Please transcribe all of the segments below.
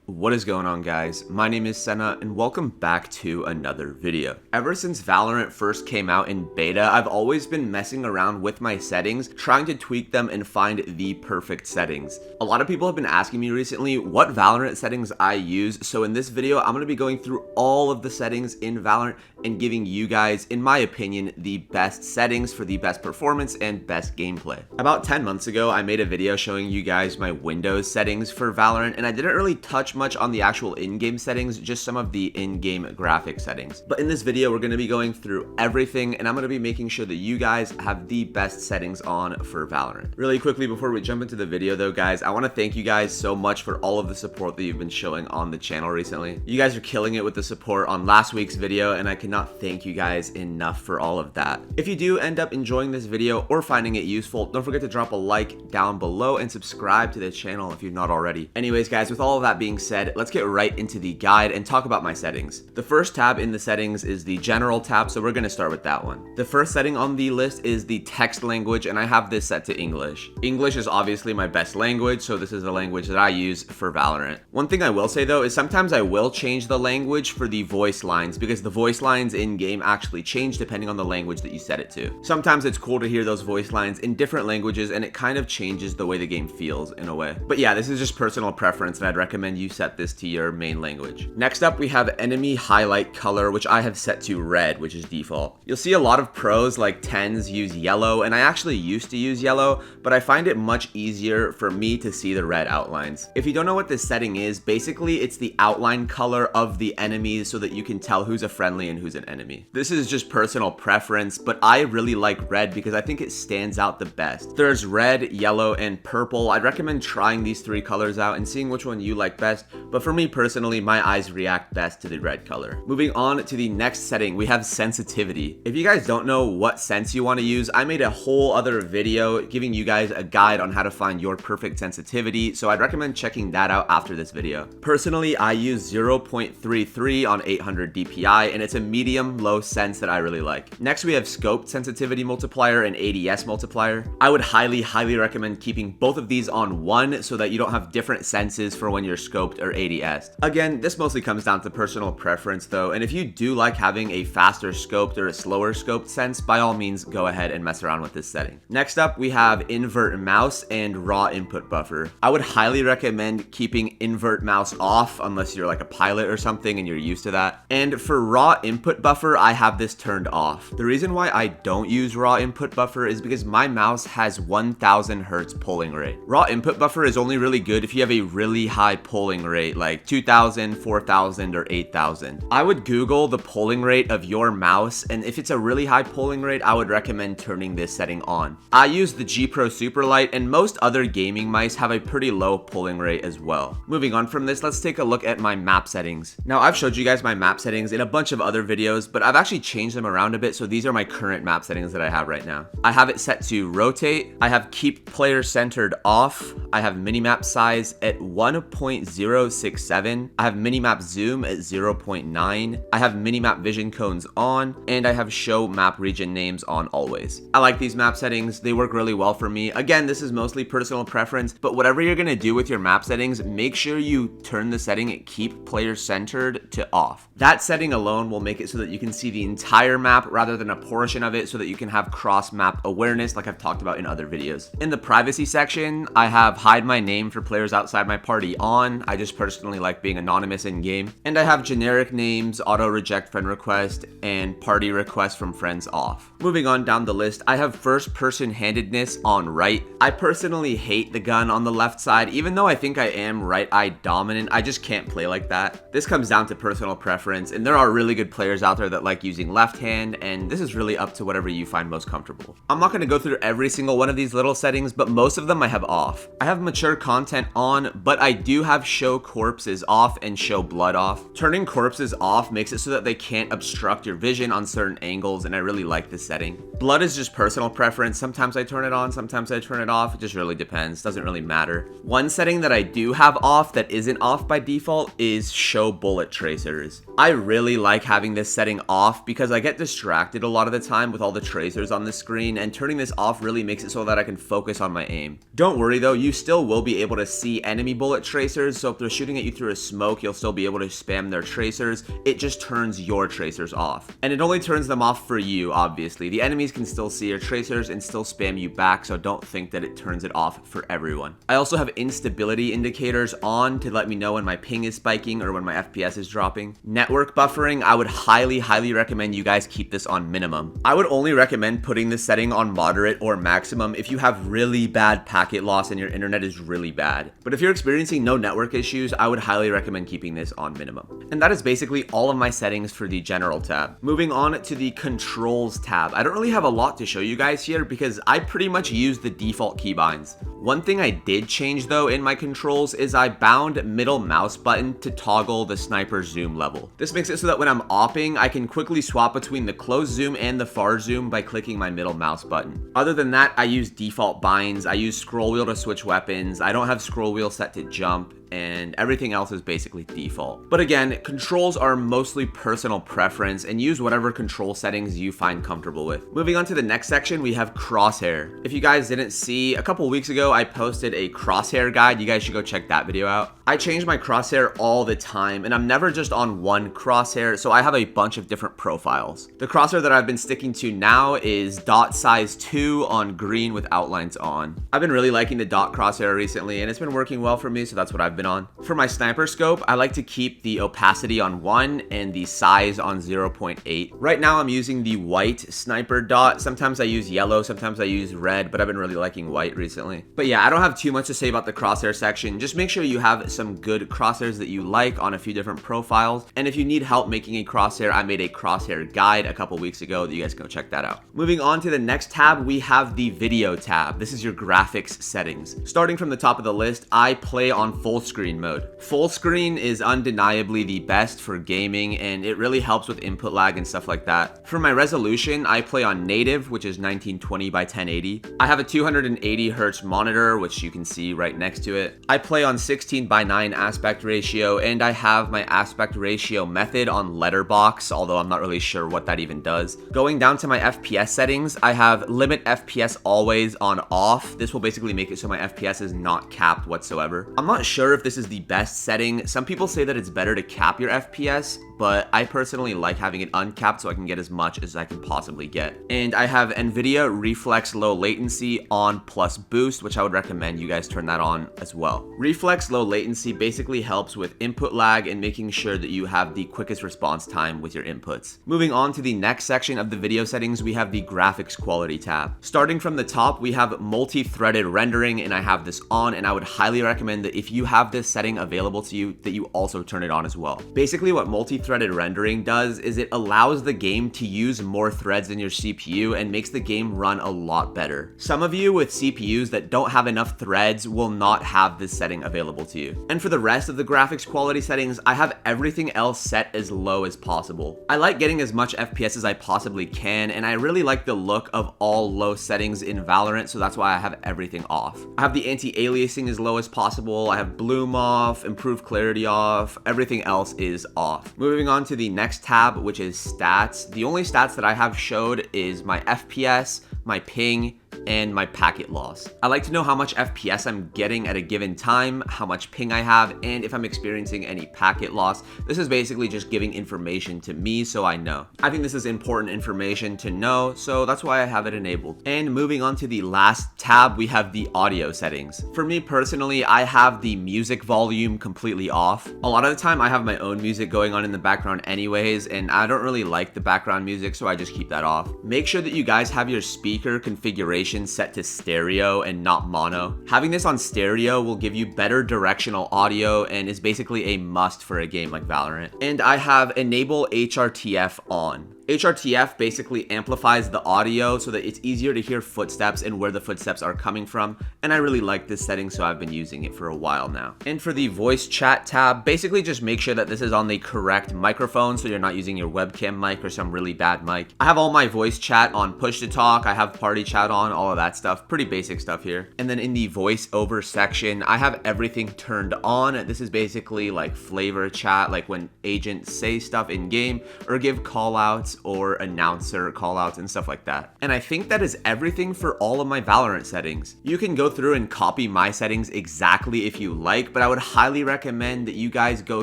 What is going on, guys? My name is Sena and welcome back to another video. Ever since Valorant first came out in beta, I've always been messing around with my settings, trying to tweak them and find the perfect settings. A lot of people have been asking me recently what Valorant settings I use, so in this video I'm going to be going through all of the settings in Valorant and giving you guys, in my opinion, the best settings for the best performance and best gameplay. About 10 months ago, I made a video showing you guys my Windows settings for Valorant, and I didn't really touch much on the actual in-game settings, just some of the in-game graphic settings. But in this video, we're going to be going through everything, and I'm going to be making sure that you guys have the best settings on for Valorant. Really quickly, before we jump into the video though, guys, I want to thank you guys so much for all of the support that you've been showing on the channel recently. You guys are killing it with the support on last week's video, and I cannot thank you guys enough for all of that. If you do end up enjoying this video or finding it useful, don't forget to drop a like down below and subscribe to the channel if you've not already. Anyways, guys, with all of that being said, let's get right into the guide and talk about my settings. The first tab in the settings is the general tab, so we're going to start with that one. The first setting on the list is the text language, and I have this set to English. English is obviously my best language, so this is the language that I use for Valorant. One thing I will say though is sometimes I will change the language for the voice lines, because the voice lines in game actually change depending on the language that you set it to. Sometimes it's cool to hear those voice lines in different languages, and it kind of changes the way the game feels in a way. But yeah, this is just personal preference, and I'd recommend you set this to your main language. Next up, we have enemy highlight color, which I have set to red, which is default. You'll see a lot of pros like Tens use yellow, and I actually used to use yellow, but I find it much easier for me to see the red outlines. If you don't know what this setting is, basically it's the outline color of the enemies so that you can tell who's a friendly and who's an enemy. This is just personal preference, but I really like red because I think it stands out the best. There's red, yellow, and purple. I'd recommend trying these three colors out and seeing which one you like best, but for me personally, my eyes react best to the red color. Moving on to the next setting, we have sensitivity. If you guys don't know what sense you want to use, I made a whole other video giving you guys a guide on how to find your perfect sensitivity, so I'd recommend checking that out after this video. Personally, I use 0.33 on 800 DPI, and it's a medium-low sense that I really like. Next, we have scoped sensitivity multiplier and ADS multiplier. I would highly recommend keeping both of these on 1 so that you don't have different senses for when you're scoped or ADS. Again, this mostly comes down to personal preference though, and if you do like having a faster scoped or a slower scoped sense, by all means go ahead and mess around with this setting. Next up, we have invert mouse and raw input buffer. I would highly recommend keeping invert mouse off unless you're like a pilot or something and you're used to that. And for raw input buffer, I have this turned off. The reason why I don't use raw input buffer is because my mouse has 1000 hertz polling rate. Raw input buffer is only really good if you have a really high polling rate like 2000, 4000, or 8000. I would Google the polling rate of your mouse, and if it's a really high polling rate, I would recommend turning this setting on. I use the G Pro Superlight, and most other gaming mice have a pretty low polling rate as well. Moving on from this, let's take a look at my map settings. Now, I've showed you guys my map settings in a bunch of other videos, but I've actually changed them around a bit, so these are my current map settings that I have right now. I have it set to rotate, I have keep player centered off, I have minimap size at 1.067, I have minimap zoom at 0.9, I have minimap vision cones on, and I have show map region names on always. I like these map settings, they work really well for me. Again, this is mostly personal preference, but whatever you're gonna do with your map settings, make sure you turn the setting at keep player centered to off. That setting alone will make it so that you can see the entire map rather than a portion of it, so that you can have cross map awareness like I've talked about in other videos. In the privacy section, I have hide my name for players outside my party on. I just personally like being anonymous in game. And I have generic names, auto reject friend request, and party request from friends off. Moving on down the list, I have first person handedness on right. I personally hate the gun on the left side. Even though I think I am right eye dominant, I just can't play like that. This comes down to personal preference, and there are really good players out there that like using left hand, and this is really up to whatever you find most comfortable. I'm not going to go through every single one of these little settings, but most of them I have off. I have mature content on, but I do have show corpses off and show blood off. Turning corpses off makes it so that they can't obstruct your vision on certain angles, and I really like this setting. Blood is just personal preference. Sometimes I turn it on, sometimes I turn it off. It just really depends. Doesn't really matter. One setting that I do have off that isn't off by default is show bullet tracers. I really like having this setting off because I get distracted a lot of the time with all the tracers on the screen, and turning this off really makes it so that I can focus on my aim. Don't worry though, you still will be able to see enemy bullet tracers, so if they're shooting at you through a smoke, you'll still be able to spam their tracers. It just turns your tracers off. And it only turns them off for you, obviously. The enemies can still see your tracers and still spam you back, so don't think that it turns it off for everyone. I also have instability indicators on to let me know when my ping is spiking or when my FPS is dropping. Network buffering, I would highly recommend you guys keep this on minimum. I would only recommend putting this setting on moderate or maximum if you have really bad packet loss and your internet is really bad. But if you're experiencing no network issues, I would highly recommend keeping this on minimum. And that is basically all of my settings for the general tab. Moving on to the controls tab. I don't really have a lot to show you guys here because I pretty much use the default keybinds. One thing I did change though in my controls is I bound middle mouse button to toggle the sniper zoom level. This makes it so that when I'm opping, I can quickly swap between the close zoom and the far zoom by clicking my middle mouse button. Other than that, I use default binds, I use scroll wheel to switch weapons, I don't have scroll wheel set to jump, and everything else is basically default. But again, controls are mostly personal preference and use whatever control settings you find comfortable with. Moving on to the next section, we have Crosshair. If you guys didn't see, a couple weeks ago, I posted a Crosshair guide. You guys should go check that video out. I change my Crosshair all the time and I'm never just on one Crosshair, so I have a bunch of different profiles. The Crosshair that I've been sticking to now is dot size 2 on green with outlines on. I've been really liking the dot Crosshair recently and it's been working well for me, so that's what I've been on. For my sniper scope, I like to keep the opacity on 1 and the size on 0.8. Right now I'm using the white sniper dot. Sometimes I use yellow, sometimes I use red, but I've been really liking white recently. But yeah, I don't have too much to say about the Crosshair section. Just make sure you have some good Crosshairs that you like on a few different profiles. And if you need help making a Crosshair, I made a Crosshair guide a couple weeks ago that you guys can go check that out. Moving on to the next tab, we have the video tab. This is your graphics settings. Starting from the top of the list, I play on full screen mode. Full screen is undeniably the best for gaming and it really helps with input lag and stuff like that. For my resolution, I play on native, which is 1920 by 1080. I have a 280 hertz monitor, which you can see right next to it. I play on 16 by 9 aspect ratio and I have my aspect ratio method on letterbox, although I'm not really sure what that even does. Going down to my FPS settings, I have limit FPS always on off. This will basically make it so my FPS is not capped whatsoever. I'm not sure if this is the best setting. Some people say that it's better to cap your FPS, but I personally like having it uncapped so I can get as much as I can possibly get. And I have NVIDIA Reflex Low Latency on plus boost, which I would recommend you guys turn that on as well. Reflex Low Latency basically helps with input lag and making sure that you have the quickest response time with your inputs. Moving on to the next section of the video settings, we have the graphics quality tab. Starting from the top, we have multi-threaded rendering and I have this on, and I would highly recommend that if you have this setting available to you, that you also turn it on as well. Basically what multi-threaded rendering does is it allows the game to use more threads in your CPU and makes the game run a lot better. Some of you with CPUs that don't have enough threads will not have this setting available to you. And for the rest of the graphics quality settings, I have everything else set as low as possible. I like getting as much FPS as I possibly can, and I really like the look of all low settings in Valorant, so that's why I have everything off. I have the anti-aliasing as low as possible, I have bloom off, improved clarity off, everything else is off. Moving on to the next tab, which is stats. The only stats that I have showed is my FPS, my ping, and my packet loss. I like to know how much FPS I'm getting at a given time, how much ping I have, and if I'm experiencing any packet loss. This is basically just giving information to me so I know. I think this is important information to know, so that's why I have it enabled. And moving on to the last tab, we have the audio settings. For me personally, I have the music volume completely off. A lot of the time I have my own music going on in the background anyways, and I don't really like the background music, so I just keep that off. Make sure that you guys have your speaker configuration set to stereo and not mono. Having this on stereo will give you better directional audio and is basically a must for a game like Valorant. And I have enable HRTF on. HRTF basically amplifies the audio so that it's easier to hear footsteps and where the footsteps are coming from, and I really like this setting, so I've been using it for a while now. And for the voice chat tab, basically just make sure that this is on the correct microphone so you're not using your webcam mic or some really bad mic. I have all my voice chat on push to talk, I have party chat on, all of that stuff, pretty basic stuff here. And then in the voiceover section, I have everything turned on. This is basically like flavor chat, like when agents say stuff in game or give call outs callouts or announcer callouts and stuff like that. And I think that is everything for all of my Valorant settings. You can go through and copy my settings exactly if you like, but I would highly recommend that you guys go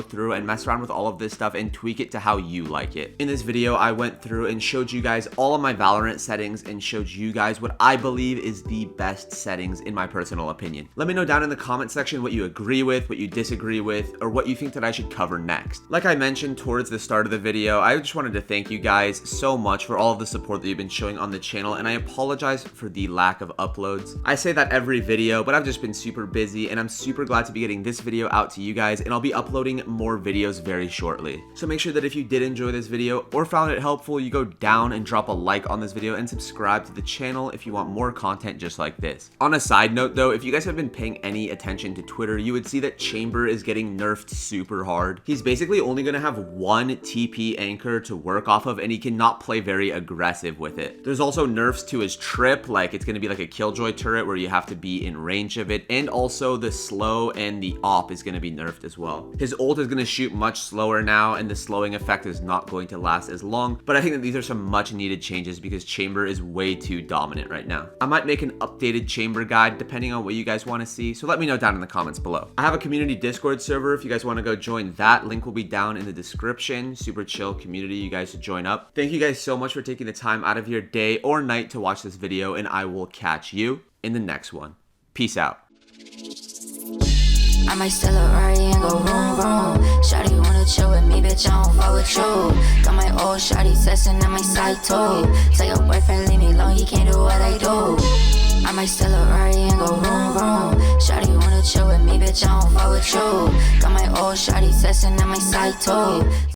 through and mess around with all of this stuff and tweak it to how you like it. In this video, I went through and showed you guys all of my Valorant settings and showed you guys what I believe is the best settings in my personal opinion. Let me know down in the comment section what you agree with, what you disagree with, or what you think that I should cover next. Like I mentioned towards the start of the video, I just wanted to thank you guys so much for all of the support that you've been showing on the channel, and I apologize for the lack of uploads. I say that every video, but I've just been super busy, and I'm super glad to be getting this video out to you guys, and I'll be uploading more videos very shortly. So make sure that if you did enjoy this video or found it helpful, you go down and drop a like on this video and subscribe to the channel if you want more content just like this. On a side note though, if you guys have been paying any attention to Twitter, you would see that Chamber is getting nerfed super hard. He's basically only going to have one TP anchor to work off of, and he cannot play very aggressive with it. There's also nerfs to his trip, like it's going to be like a killjoy turret where you have to be in range of it, and also the slow and the op is going to be nerfed as well. His ult is going to shoot much slower now, and the slowing effect is not going to last as long, but I think that these are some much needed changes because Chamber is way too dominant right now. I might make an updated Chamber guide depending on what you guys want to see, so let me know down in the comments below. I have a community Discord server if you guys want to go join that. Link will be down in the description. Super chill community, you guys should join up. Thank you guys so much for taking the time out of your day or night to watch this video, and I will catch you in the next one. Peace out. I might steal a Rari and go vroom vroom. Shawty wanna chill with me, bitch, I don't fuck with you. Got my old shawty testing on my side too. Tell your boyfriend leave me alone, he can't do what I do. I might steal a Rari and go vroom vroom. Shawty wanna chill with me, bitch, I don't fuck with you. Got my old shawty testing on my side too.